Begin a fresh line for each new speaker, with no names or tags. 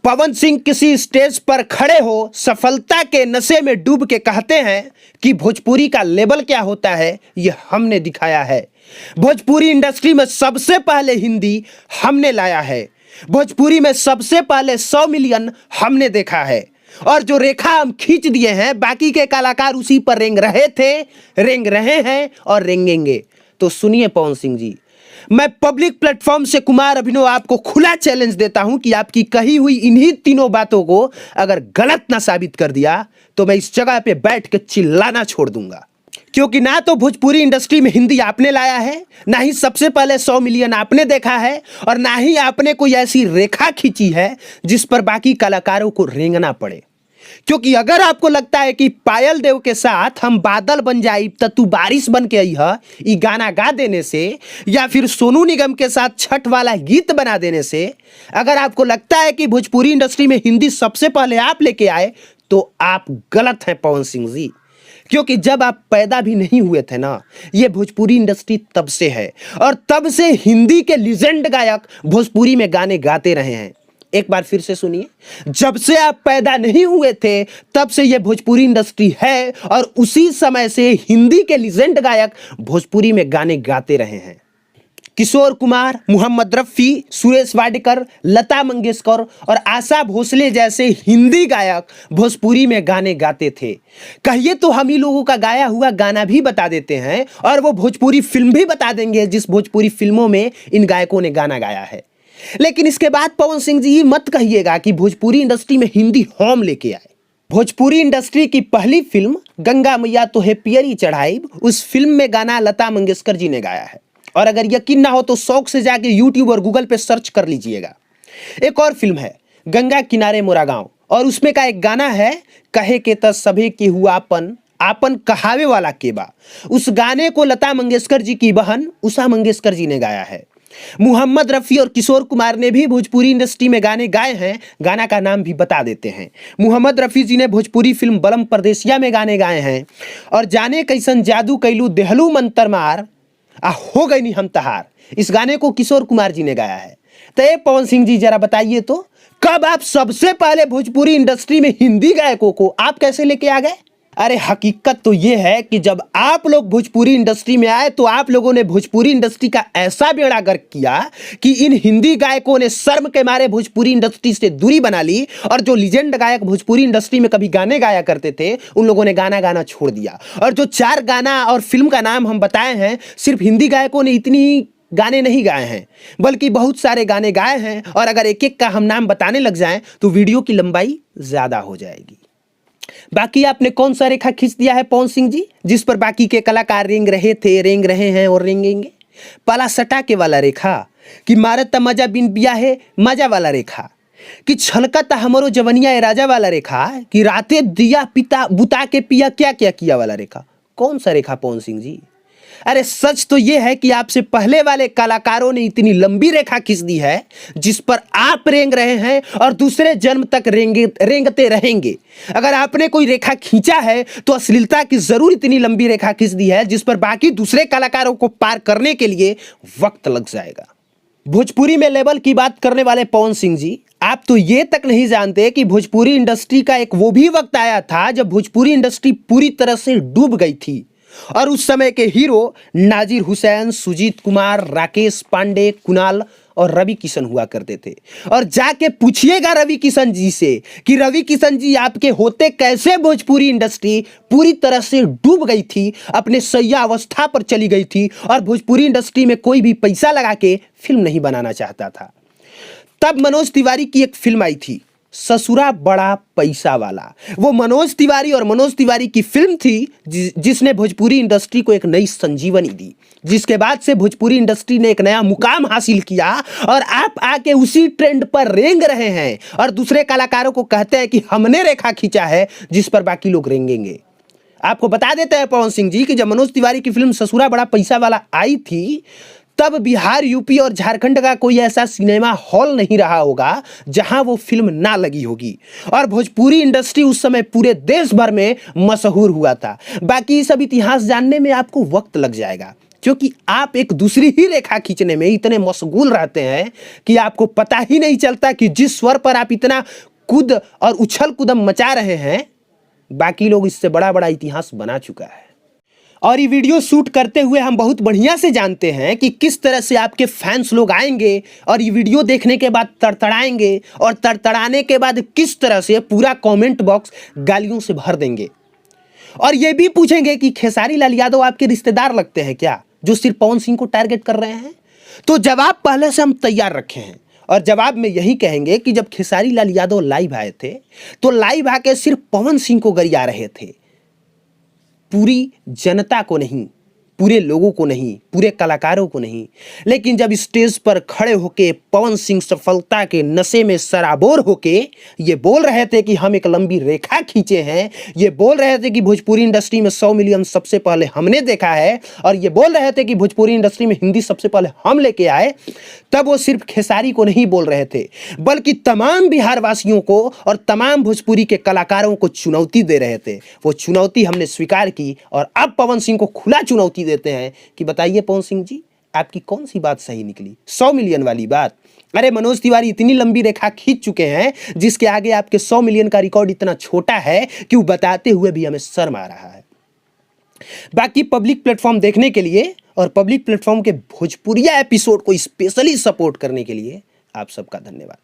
पवन सिंह किसी स्टेज पर खड़े हो सफलता के नशे में डूब के कहते हैं कि भोजपुरी का लेवल क्या होता है ये हमने दिखाया है। भोजपुरी इंडस्ट्री में सबसे पहले हिंदी हमने लाया है। भोजपुरी में सबसे पहले 100 मिलियन हमने देखा है और जो रेखा हम खींच दिए हैं बाकी के कलाकार उसी पर रेंग रहे थे, रेंग रहे हैं और रेंगेंगे। तो सुनिए पवन सिंह जी, मैं पब्लिक प्लेटफॉर्म से कुमार अभिनव आपको खुला चैलेंज देता हूं कि आपकी कही हुई इन्हीं तीनों बातों को अगर गलत ना साबित कर दिया तो मैं इस जगह पे बैठ के चिल्लाना छोड़ दूंगा। क्योंकि ना तो भोजपुरी इंडस्ट्री में हिंदी आपने लाया है, ना ही सबसे पहले 100 मिलियन आपने देखा है और ना ही आपने कोई ऐसी रेखा खींची है जिस पर बाकी कलाकारों को रेंगना पड़े। क्योंकि अगर आपको लगता है कि पायल देव के साथ हम बादल बन जाई त तू बारिश बन के आई है ये गाना गा देने से, या फिर सोनू निगम के साथ छठ वाला गीत बना देने से, अगर आपको लगता है कि भोजपुरी इंडस्ट्री में हिंदी सबसे पहले आप लेके आए तो आप गलत हैं पवन सिंह जी। क्योंकि जब आप पैदा भी नहीं हुए थे ना, ये भोजपुरी इंडस्ट्री तब से है और तब से हिंदी के लीजेंड गायक भोजपुरी में गाने गाते रहे हैं। एक बार फिर से सुनिए, जब से आप पैदा नहीं हुए थे तब से ये भोजपुरी इंडस्ट्री है और उसी समय से हिंदी के लीजेंड गायक भोजपुरी में गाने गाते रहे हैं। किशोर कुमार, मोहम्मद रफ़ी, सुरेश वाडकर, लता मंगेशकर और आशा भोसले जैसे हिंदी गायक भोजपुरी में गाने गाते थे। कहिए तो हम ही लोगों का गाया हुआ गाना भी बता देते हैं और वो भोजपुरी फिल्म भी बता देंगे जिस भोजपुरी फिल्मों में इन गायकों ने गाना गाया है। लेकिन इसके बाद पवन सिंह जी मत कहिएगा कि भोजपुरी इंडस्ट्री में हिंदी हम लेके आए। भोजपुरी इंडस्ट्री की पहली फिल्म गंगा मैया तोहे पियरी चढ़ाई, उस फिल्म में गाना लता मंगेशकर जी ने गाया है। और अगर यकीन ना हो तो शौक से जाके यूट्यूब और गूगल पे सर्च कर लीजिएगा। एक और फिल्म है गंगा किनारे मोरा गांव और उसमें का एक गाना है कहे के त सभे के हुआ आपन आपन कहावे वाला केबा। उस गाने को लता मंगेशकर जी की बहन उषा मंगेशकर जी ने गाया है। मोहम्मद रफ़ी और किशोर कुमार ने भी भोजपुरी इंडस्ट्री में गाने गाए हैं। गाना का नाम भी बता देते हैं। मोहम्मद रफ़ी जी ने भोजपुरी फिल्म बलम परदेसिया में गाने गाए हैं और जाने कैसन जादू कैलू देहलू मंतर मार आ हो गई नी हम तहार, इस गाने को किशोर कुमार जी ने गाया है। तो ये पवन सिंह जी जरा बताइए तो कब आप सबसे पहले भोजपुरी इंडस्ट्री में हिंदी गायकों को आप कैसे लेके आ गए? अरे हकीकत तो ये है कि जब आप लोग भोजपुरी इंडस्ट्री में आए तो आप लोगों ने भोजपुरी इंडस्ट्री का ऐसा बेड़ा गर्क किया कि इन हिंदी गायकों ने शर्म के मारे भोजपुरी इंडस्ट्री से दूरी बना ली और जो लीजेंड गायक भोजपुरी इंडस्ट्री में कभी गाने गाया करते थे उन लोगों ने गाना गाना छोड़ दिया। और जो 4 गाना और फिल्म का नाम हम बताए हैं, सिर्फ हिंदी गायकों ने इतनी गाने नहीं गाए हैं बल्कि बहुत सारे गाने गाए हैं और अगर एक एक का हम नाम बताने लग जाएं तो वीडियो की लंबाई ज्यादा हो जाएगी। बाकी आपने कौन सा रेखा खींच दिया है पवन सिंह जी जिस पर बाकी के कलाकार रेंग रहे थे, रेंग रहे हैं और रेंगेंगे? पाला सटा के वाला रेखा कि मारत मजा बिन बिया है मजा वाला रेखा कि छलकता हमरो जवनिया ए राजा वाला रेखा कि राते दिया पिता बुता के पिया क्या क्या किया वाला रेखा? कौन सा रेखा पवन सिंह जी? अरे सच तो यह है कि आपसे पहले वाले कलाकारों ने इतनी लंबी रेखा खींच दी है जिस पर आप रेंग रहे हैं और दूसरे जन्म तक रेंगते रहेंगे। अगर आपने कोई रेखा खींचा है तो अश्लीलता की जरूर इतनी लंबी रेखा खींच दी है जिस पर बाकी दूसरे कलाकारों को पार करने के लिए वक्त लग जाएगा। भोजपुरी में लेवल की बात करने वाले पवन सिंह जी, आप तो ये तक नहीं जानते कि भोजपुरी इंडस्ट्री का एक वो भी वक्त आया था जब भोजपुरी इंडस्ट्री पूरी तरह से डूब गई थी और उस समय के हीरो नाजिर हुसैन, सुजीत कुमार, राकेश पांडे, कुणाल और रवि किशन हुआ करते थे। और जाके पूछिएगा रवि किशन जी से कि रवि किशन जी आपके होते कैसे भोजपुरी इंडस्ट्री पूरी तरह से डूब गई थी, अपने सैया अवस्था पर चली गई थी और भोजपुरी इंडस्ट्री में कोई भी पैसा लगा के फिल्म नहीं बनाना चाहता था। तब मनोज तिवारी की एक फिल्म आई थी ससुरा बड़ा पैसा वाला। वो मनोज तिवारी और मनोज तिवारी की फिल्म थी जिसने भोजपुरी इंडस्ट्री को एक नई संजीवनी दी, जिसके बाद से भोजपुरी इंडस्ट्री ने एक नया मुकाम हासिल किया और आप आके उसी ट्रेंड पर रेंग रहे हैं और दूसरे कलाकारों को कहते हैं कि हमने रेखा खींचा है जिस पर बाकी लोग रेंगेंगे। आपको बता देते हैं पवन सिंह जी कि जब मनोज तिवारी की फिल्म ससुरा बड़ा पैसा वाला आई थी तब बिहार, यूपी और झारखंड का कोई ऐसा सिनेमा हॉल नहीं रहा होगा जहां वो फिल्म ना लगी होगी और भोजपुरी इंडस्ट्री उस समय पूरे देश भर में मशहूर हुआ था। बाकी सब इतिहास जानने में आपको वक्त लग जाएगा। क्योंकि आप एक दूसरी ही रेखा खींचने में इतने मशगूल रहते हैं कि आपको पता ही नहीं चलता कि जिस स्वर पर आप इतना कूद और उछल कूदम मचा रहे हैं, बाकी लोग इससे बड़ा बड़ा इतिहास बना चुका है। और ये वीडियो शूट करते हुए हम बहुत बढ़िया से जानते हैं कि किस तरह से आपके फैंस लोग आएंगे और ये वीडियो देखने के बाद तड़तड़ाएंगे, और तड़तड़ाने के बाद किस तरह से पूरा कमेंट बॉक्स गालियों से भर देंगे, और ये भी पूछेंगे कि खेसारी लाल यादव आपके रिश्तेदार लगते हैं क्या, जो सिर्फ पवन सिंह को टारगेट कर रहे हैं। तो जवाब पहले से हम तैयार रखे हैं, और जवाब में यही कहेंगे कि जब खेसारी लाल यादव लाइव आए थे तो लाइव आके सिर्फ पवन सिंह को गरिया रहे थे, पूरी जनता को नहीं, पूरे लोगों को नहीं, पूरे कलाकारों को नहीं। लेकिन जब स्टेज पर खड़े होके पवन सिंह सफलता के नशे में सराबोर होके ये बोल रहे थे कि हम एक लंबी रेखा खींचे हैं, ये बोल रहे थे कि भोजपुरी इंडस्ट्री में 100 मिलियन सबसे पहले हमने देखा है, और ये बोल रहे थे कि भोजपुरी इंडस्ट्री में हिंदी सबसे पहले हम लेके आए, तब वो सिर्फ खेसारी को नहीं बोल रहे थे, बल्कि तमाम बिहार वासियों को और तमाम भोजपुरी के कलाकारों को चुनौती दे रहे थे। वो चुनौती हमने स्वीकार की, और अब पवन सिंह को खुला चुनौती देते हैं कि बताइए पवन सिंह जी, आपकी कौन सी बात सही निकली, 100 मिलियन वाली बात? अरे मनोज तिवारी इतनी लंबी रेखा खींच चुके हैं जिसके आगे आपके 100 मिलियन का रिकॉर्ड इतना छोटा है कि वो बताते हुए भी हमें शर्म आ रहा है। बाकी पब्लिक प्लेटफॉर्म देखने के लिए और पब्लिक प्लेटफॉर्म के भोजपुरिया एपिसोड को स्पेशली सपोर्ट करने के लिए आप सबका धन्यवाद।